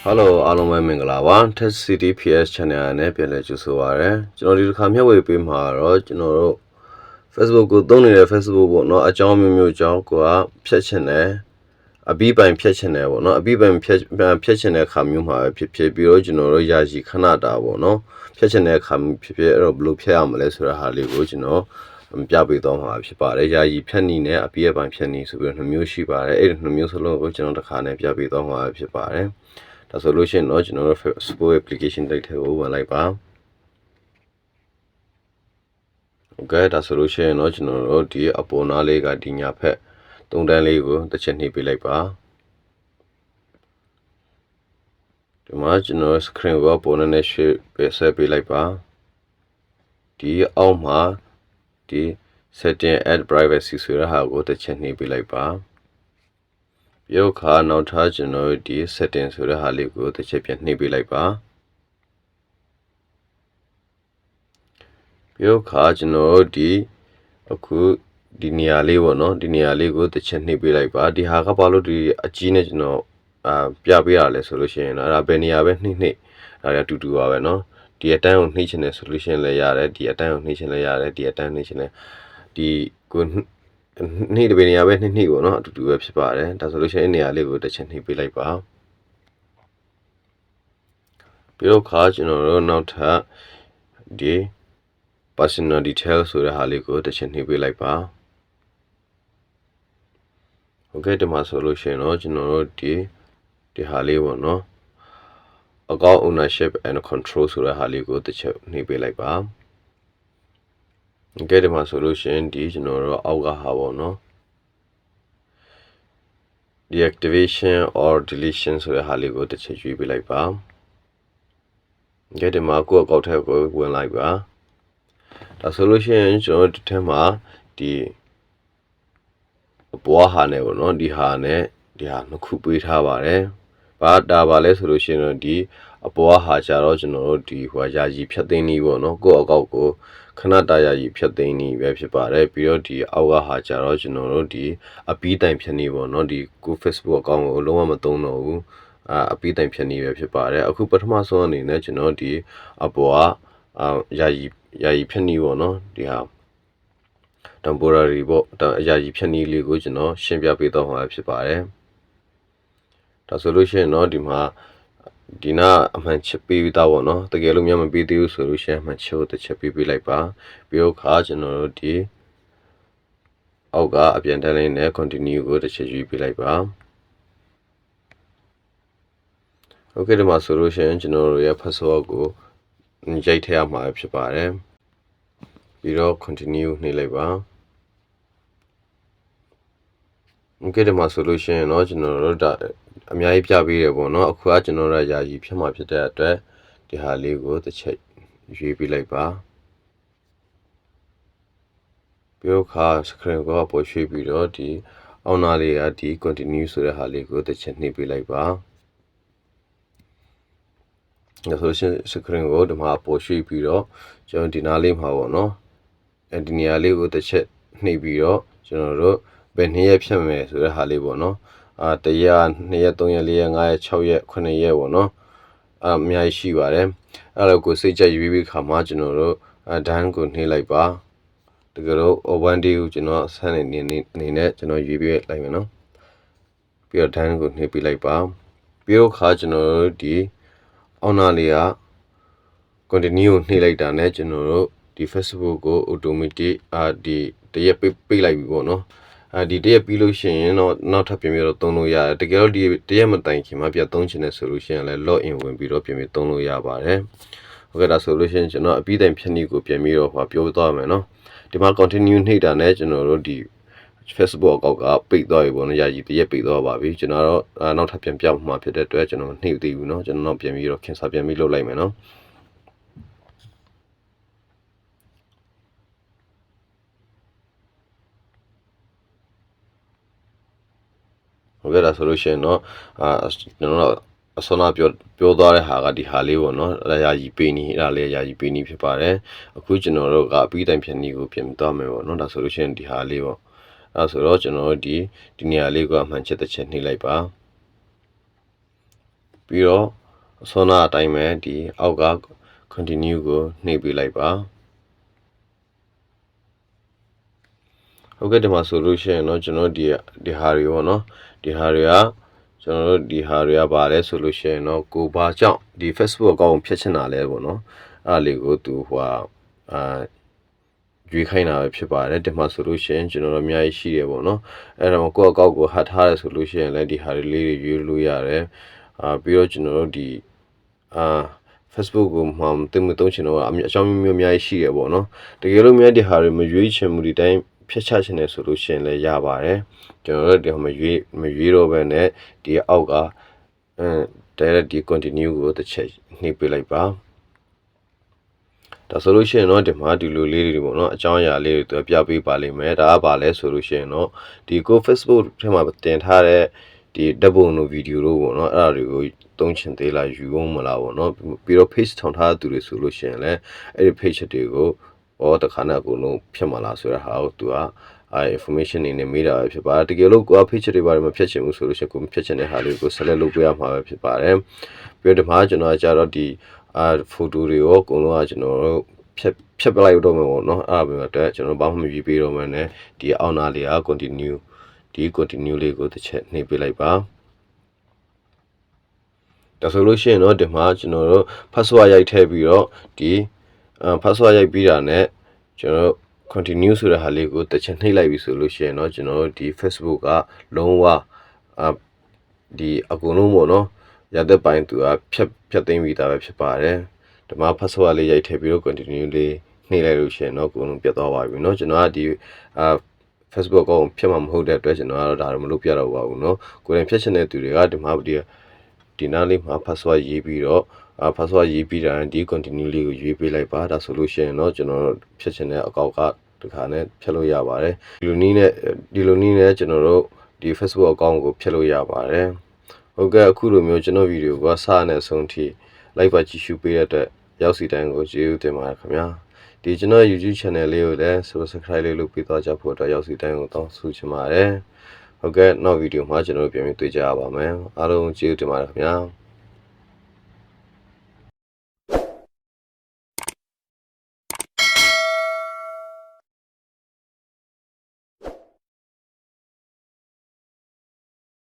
Hello အားလုံးပဲမင်္ဂလာပါ Test City PS Channel နဲ့ပြန်လည်ကြိုဆိုပါရစေကျွန်တော်ဒီတစ်ခါမျှဝေပေးမှာတော့ကျွန်တော်တို့ Facebook ကိုသုံးနေတဲ့ Facebook ပေါ့နော်အကြောင်းမျိုးအကြောင်းကိုဖြတ်ချင်တယ်အပြီးပိုင်ဖြတ်ချင်တယ်ပေါ့နော်အပြီးပိုင်ဖြတ်ချင်တဲ့ခါမျိုးမှာဖြစ်ပြီးတော့ကျွန်တော်တို့ယာယီခဏတာပေါ့နော်ဖြတ်ချင်တဲ့ခါမျိုးဖြစ်အဲ့တော့ဘယ်လိုဖြတ်ရမလဲဆိုတဲ့ဟာလေးကိုကျွန်တော်ပြပေးတော့မှာဖြစ်ပါတယ်ယာယီဖြတ်နည်းနဲ့အပြီးပိုင်ဖြတ်နည်းဆိုပြီးတော့2မျိုးရှိပါတယ်အဲ့ဒီ2မျိုးစလုံးကိုကျွန်တော်တစ်ခါနဲ့ပြပေးတော့မှာဖြစ်ပါတယ်ဒါဆိုလို့ရှိရင်တော့ကျွန်တော်တို့ Facebook application တိုက်ထဲကိုဝင်လိုက်ပါ Okay ဒါဆိုလို့ရှိရင်တော့ကျွန်တော်တို့ဒီအပေါ်နားလေးကဒီညာဖက်3တန်းလေးကိုတစ်ချက်နှိပ်ပေးလိုက်ပါဒီမှာကျွန်တော် screen ကိုပေါ်နေနဲ့ဆက်ပေးလိုက်ပါဒီအောက်မှာဒီ setting add privacy ဆိုတဲ့ဟာကိုတစ်ချက်နှိပ်ပေးလိုက်ပါရုပ်ခါနောက်ထားကျွန်တော်ဒီ setting ဆိုတဲ့ဟာလေးကိုတစ်ချက်ပြန်နှိပ်ပေးလိုက်ပါရုပ်ခါကျွန်တော်ဒီအခုဒီနေရာလေးပေါ့နော်ဒီနေရာလေးကိုတစ်ချက်နှိပ်ပေးလိုက်ပါဒီဟာကဘာလို့ဒီအကြီးနဲ့ကျွန်တော်ပြပေးရလဲဆိုလို့ရှိရင်အဲ့ဒါဘယ်နေရာပဲနှိပ်ဒါရတူတူပါပဲနော်ဒီအတန်းကိုနှိပ်ချင်တဲ့ဆိုလို့ရှိရင်လည်းရတယ်ဒီအတန်းကိုနှိပ်ချင်လည်းရတယ်ဒီအတန်းနှိပ်ချင်လည်းဒီကိုနှိပ်တဲ့ဘယ်နေရာပဲနှိပ်ပေါ့နော်အတူတူပဲဖြစ်ပါတယ်ဒါဆိုလို့ရှိရင်နေရာလေးကိုတစ်ချက်နှိပ်ပေးလိုက်ပါပြီးတော့ခါကျွန်တော်တို့နောက်ထပ်ဒီ personal detail ဆိုတဲ့ဟာလေးကိုတစ်ချက်နှိပ်ပေးလိုက်ပါ Okay ဒီမှာဆိုလို့ရှိရင်တော့ကျွန်တော်တို့ဒီဟာလေးပေါ့နော် account ownership and control ဆိုတဲ့ဟာလေးကိုတစ်ချက်နှိပ်ပေးလိုက်ပါ Okay ဒီမှာဆိုလို့ရှိရင်ဒီကျွန်တော်တို့အောက်ကဟာပေါ့နော် deactivation or deletion ဆိုတဲ့ဟာလေးကိုတစ်ချက်ရွေးပေးလိုက်ပါ Okay ဒီမှာကိုယ့်အကောင့်ထဲကိုဝင်လိုက်ပါဒါဆိုလို့ရှိရင်ကျွန်တော်တို့ဒီထဲမှာဒီအပွားဟာနဲ့ပေါ့နော်ဒီဟာနဲ့ဒီဟာနှစ်ခုပေးထားပါတယ်ဒါပါလဲဆိုလို့ရှိရင်တော့ဒီအပွားဟာကြတော့ကျွန်တော်တို့ဒီဟိုယာယီဖြတ်သိမ်းနည်းပေါ့နော်ကိုယ့်အကောင့်ကိုခဏတာယာယီဖြတ်သိမ်းနည်းပဲဖြစ်ပါတယ်ပြီးတော့ဒီအောက်ကဟာကြတော့ကျွန်တော်တို့ဒီအပြီးတိုင်ဖြတ်နည်းပေါ့နော်ဒီကို Facebook အကောင့်ကိုလုံးဝမသုံးတော့ဘူးအပြီးတိုင်ဖြတ်နည်းပဲဖြစ်ပါတယ်အခုပထမဆုံးအနေနဲ့ကျွန်တော်ဒီအပွားယာယီဖြတ်နည်းပေါ့နော်ဒီဟာ temporary ပေါ့အရာကြီးဖြတ်နည်းလေးကိုကျွန်တော်ရှင်းပြပေးတော့မှာဖြစ်ပါတယ်ဒါဆိုလို့ရှိရင်တော့ဒီမှာဒီနာအမှန်ချပေးသားပေါ့နော်တကယ်လို့များမပေးသေးဘူးဆိုလို့ရှိရင်အမှန်ချိုးတစ်ချက်ပေးလိုက်ပါပြီးတော့ခါကျွန်တော်တို့ဒီအောက်ကအပြန်တန်းလေးနဲ့ continue ကိုတစ်ချက်ယူပေးလိုက်ပါ Okay ဒီမှာဆိုလို့ရှိရင်ကျွန်တော်တို့ရဲ့ password ကိုရိုက်ထည့်ရမှာဖြစ်ပါတယ်ပြီးတော့ continue နှိပ်လိုက်ပါOkay ဒီမှာဆိုလို့ရှိရင်တော့ကျွန်တော်တို့အများကြီးပြပေးတယ်ပေါ့နော်အခုကကျွန်တော်တို့ယာယီဖြတ်မှာဖြစ်တဲ့အတွက်ဒီဟာလေးကိုတစ်ချက်ရွေးပြလိုက်ပါပြီးတော့ခါ screen ကိုပေါ်ရွှေ့ပြီးတော့ဒီအောက်နားလေးကဒီ continue ဆိုတဲ့ဟာလေးကိုတစ်ချက်နှိပ်ပေးလိုက်ပါဒါဆိုရှင် screen ကိုဒီမှာပေါ်ရွှေ့ပြီးတော့ကျွန်တော်ဒီနားလေးမှာပေါ့နော်ဒီနေရာလေးကိုတစ်ချက်နှိပ်ပြီးတော့ကျွန်တော်တို့ဘယ်နှစ်ရက်ဖြတ်မယ်ဆိုတဲ့ဟာလေးပေါ့နော်1ရက်2ရက်3ရက်4ရက်5ရက်6ရက်9ရက်ပေါ့နော်အများကြီးရှိပါတယ်အဲ့တော့ကိုစိတ်ကြရွေးပြီးခါမှကျွန်တော်တို့done ကိုနှိပ်လိုက်ပါတကယ်တော့ one day ကိုကျွန်တော်ဆန်းနေနဲ့ကျွန်တော်ရွေးပြလိုက်မယ်နော်ပြီးတော့ done ကိုနှိပ်ပြလိုက်ပါပြီးတော့ခါကျွန်တော်တို့ဒီအောက်နားလေးက continue ကိုနှိပ်လိုက်တာနဲ့ကျွန်တော်တို့ဒီ Facebook ကို automatic ဒီတရက်ပိတ်လိုက်ပြီပေါ့နော်ဒီတရက်ပြီးလို့ရှိရင်တော့နောက်ထပ်ပြင်ပြီးတော့သုံးလို့ရတယ်တကယ်တော့ဒီတရက်မတိုင်ခင်မှာပြန်သုံးချင်တဲ့ဆိုလို့ရှိရင်လည်း log in ဝင်ပြီးတော့ပြင်ပြီးသုံးလို့ရပါတယ်ဟုတ်ကဲ့ဒါဆိုလို့ရှိရင်ကျွန်တော်အပြီးတိုင်ဖြတ်နည်းကိုပြန်ပြီးတော့ပြောသွားမယ်နော်ဒီမှာ continue နှိပ်တာနဲ့ကျွန်တော်တို့ဒီ Facebook အကောင့်ကပိတ်သွားပြီပေါ့နော်ယာယီတရက်ပိတ်သွားပါပြီကျွန်တော်တော့နောက်ထပ်ပြန်ပြမှာဖြစ်တဲ့အတွက်ကျွန်တော်နှိပ်သေးဘူးနော်ကျွန်တော်ပြန်ပြီးတော့ခင်စာပြန်ပြီးလုပ်လိုက်မယ်နော်ဟုတ်ကဲ့ဒါဆိုလို့ရှိရင်တော့ကျွန်တော်တို့အစောနာပြောသွားတဲ့ဟာကဒီဟာလေးပေါ့နော်ယာယီပေးနီးအဲ့ဒါလေးယာယီပေးနီးဖြစ်ပါတယ်အခုကျွန်တော်တို့ကအပြီးတိုင်ဖြတ်နည်းကိုပြင်သွားမယ်ပေါ့နော်ဒါဆိုလို့ရှိရင်ဒီဟာလေးပေါ့အဲ့ဆိုတော့ကျွန်တော်တို့ဒီနေရာလေးကိုအမှန်ချက်တစ်ချက်နှိပ်လိုက်ပါ ပြီးတော့ဆောနာအတိုင်းပဲဒီအောက်က continue ကိုနှိပ်ပေးလိုက်ပါဟုတ်ကဲ့ဒီမှာဆိုလို့ရှိရင်เนาะကျွန်တော်ဒီဟာတွေပေါ့เนาะဒီဟာတွေကကျွန်တော်တို့ဒီဟာတွေကပါလဲဆိုလို့ရှိရင်เนาะကိုဘာကြောင့်ဒီ Facebook အကောင့်ကိုဖျက်ချင်တာလဲပေါ့เนาะအဲ့လေးကိုသူဟိုရွေးခိုင်းတာပဲဖြစ်ပါတယ်ဒီမှာဆိုလို့ရှိရင်ကျွန်တော်တို့အများကြီးရှိတယ်ပေါ့เนาะအဲ့တော့ကိုယ့်အကောင့်ကိုဟတ်ထားရဆိုလို့ရှိရင်လည်းဒီဟာတွေလေးတွေရွေးလို့ရတယ်ပြီးတော့ကျွန်တော်တို့ဒီFacebook ကိုမှတင်မသုံးချင်တော့အကြောင်းမျိုးအများကြီးရှိရပေါ့နော်တကယ်လို့များဒီဟာတွေမရွေးချင်မှုဒီတိုင်းဖြတ်ချချင်တယ်ဆိုလို့ရှိရင်လည်းရပါတယ်ကျွန်တော်တို့ဒီမရွေးတော့ဘဲနဲ့ဒီအောက်ကdirect ဒီ continue ကိုတစ်ချက်နှိပ်ပေးလိုက်ပါဒါဆိုလို့ရှိရင်တော့ဒီမှာဒီလိုလေးတွေပေါ့နော်အကြောင်းအရာလေးတွေသူပြပေးပါလိမ့်မယ်ဒါကပါလဲဆိုလို့ရှိရင်တော့ဒီကို Facebook ထဲမှာတင်ထားတဲ့ဒီဓာတ်ပုံတို့ဗီဒီယိုတို့ပေါ့နော်အဲ့ဒါတွေကိုသုံးချင်သေးလားယူအောင်မလားပေါ့နော်ပြီးတော့ page ထောင်ထားသူတွေဆိုလို့ရှိရင်လည်းအဲ့ဒီ page တွေကိုတခါနဲ့အကုန်လုံးဖြတ်မလားဆိုတဲ့ဟာကိုသူကinformation နေနဲ့မေးတာပဲဖြစ်ပါတယ်တကယ်လို့ကိုက page တွေဘာတွေမဖြတ်ချင်ဘူးဆိုလို့ရှိရင်ကိုမဖြတ်ချင်တဲ့ဟာလေးကို select လုပ်ပေးရမှာပဲဖြစ်ပါတယ်ပြီးတော့ဒီမှာကျွန်တော်ကကြတော့ဒီphoto တွေရောအကုန်လုံးကကျွန်တော်တို့ဖြတ်ပလိုက်တော့မှာပေါ့နော်အဲ့ဒါပဲအတွက်ကျွန်တော်ဘာမှမယူပေးတော့မှန်းနဲ့ဒီအောက်နာလေးက continue ဒီ continue လေးကိုတစ်ချက်နှိပ်ပေးလိုက်ပါဒါဆိုလို့ရှိရင်တော့ဒီမှာကျွန်တော်တို့ password ရိုက်ထည့်ပြီးတော့ဒီ password ရိုက်ပြီးတာနဲ့ကျွန်တော် continue ဆိုတဲ့ဟာလေးကိုတစ်ချက်နှိပ်လိုက်ပြီဆိုလို့ရှိရင်တော့ကျွန်တော်တို့ဒီ Facebook ကလုံးဝဒီအကုန်လုံးပေါ့နော်ရတဲ့ပိုင်းသူကဖြတ်သိမ်းပြီးသားပဲဖြစ်ပါတယ်ဒီမှာ password လေးရိုက်ထည့်ပြီးတော့ continue လေးနှိပ်လိုက်လို့ရှိရင်တော့အကုန်လုံးပြတ်သွားပါပြီเนาะကျွန်တော်ကဒီFacebook ကိုဖြတ်မှာမဟုတ်တဲ့အတွက်ကျွန်တော်ကတော့ဒါတော့မလုပ်ပြတော့ပါဘူးเนาะကိုယ်တိုင်ဖြတ်ချင်တဲ့သူတွေကဒီမှာဒီနားလေးမှာ password ရေးပြီးတော့password ရေးပြီးတာဒီ continue လေးကိုရွေးပေးလိုက်ပါဒါဆိုလို့ရှိရင်တော့ကျွန်တော်ဖြတ်ချင်တဲ့အကောင့်ကဒီခါနဲ့ဖြတ်လို့ရပါတယ်ဒီလိုနည်းနဲ့ကျွန်တော်တို့ဒီ Facebook အကောင့်ကိုဖြတ်လို့ရပါတယ်ဟုတ်ကဲ့အခုလိုမျိုးကျွန်တော်ဗီဒီယိုကစနဲ့ဆုံးထိ like ပါကြည့်ရှုပေးရတဲ့ရောက်စီတိုင်းကိုကျေးဇူးတင်ပါတယ်ခင်ဗျာဒီကျွန်တော် YouTube channel လေးကိုလည်း subscribe လေးလုပ်ပေးသွားကြဖို့အတွက်ရောက်စီတိုင်းကိုတောင်းဆိုချင်ပါတယ်ဟုတ်ကဲ့နောက်ဗီဒီယိုမှာကျွန်တော်တို့ပြန်ပြီးတွေ့ကြရပါမယ်အားလုံးကျေးဇူးတင်ပါတယ်ခင်ဗျာ